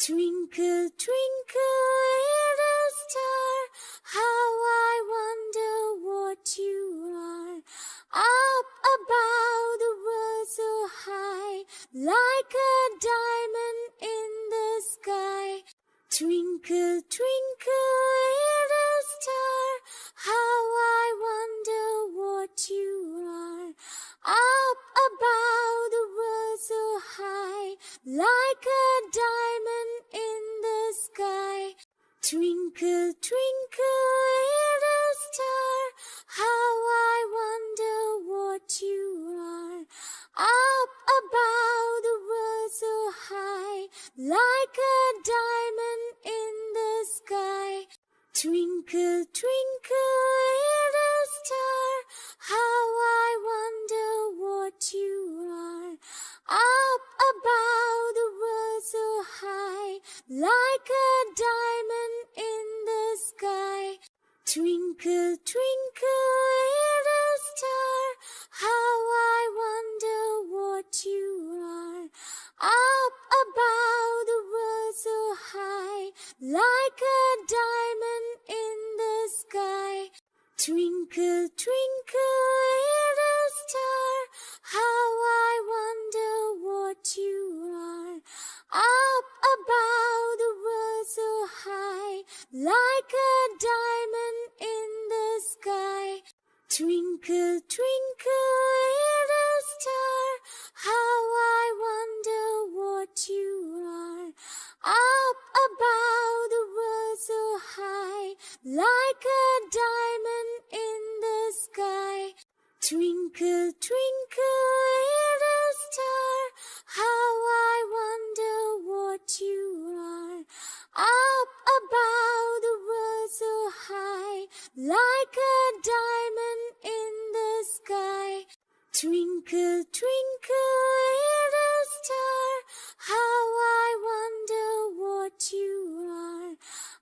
Twinkle, twinkle, little star, how I wonder what you are. Up above the world so high, like a diamond in the sky. Twinkle, twinkle, little star, how I wonder what you are. Up above the world so high, like a diamond in the sky. Twinkle, twinkle, little star, how I wonder what you are. Up above the world so high, like a diamond in the sky. Twinkle, twinkle, little star, how I wonder what you are. Up above the world so high, like a diamond in the sky. Twinkle, twinkle, little star, how I wonder what you are. Up above the world so high, like a diamond in the sky. Twinkle, twinkle, little star, how I wonder what you are. Up above the world so high, like a diamond in the sky. Twinkle, twinkle, little star, how I wonder what you are. Up above the world so high, like a diamond in the sky. Twinkle, twinkle, little star, how I wonder what you are. Up above the world so high, like a diamond in the sky. Twinkle, twinkle, little star, how I wonder what you are.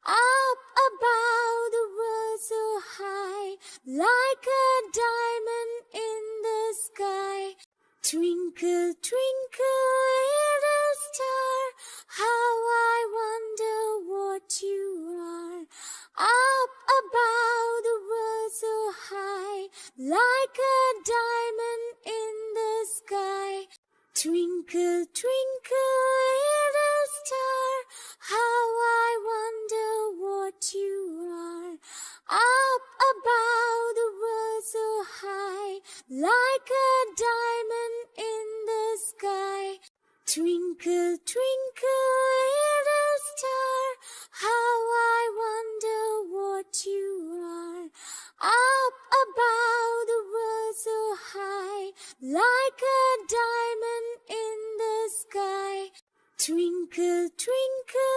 Up above the world so high, like a diamond in the sky. Twinkle, twinkle, little star, how I wonder what you are. Up above the world so high, like a diamond in the sky. Twinkle, twinkle, little star, how I wonder what you are. Up above the world so high, like a diamond. Twinkle, twinkle, little star, how I wonder what you are. Up above the world so high, like a diamond in the sky. Twinkle, twinkle,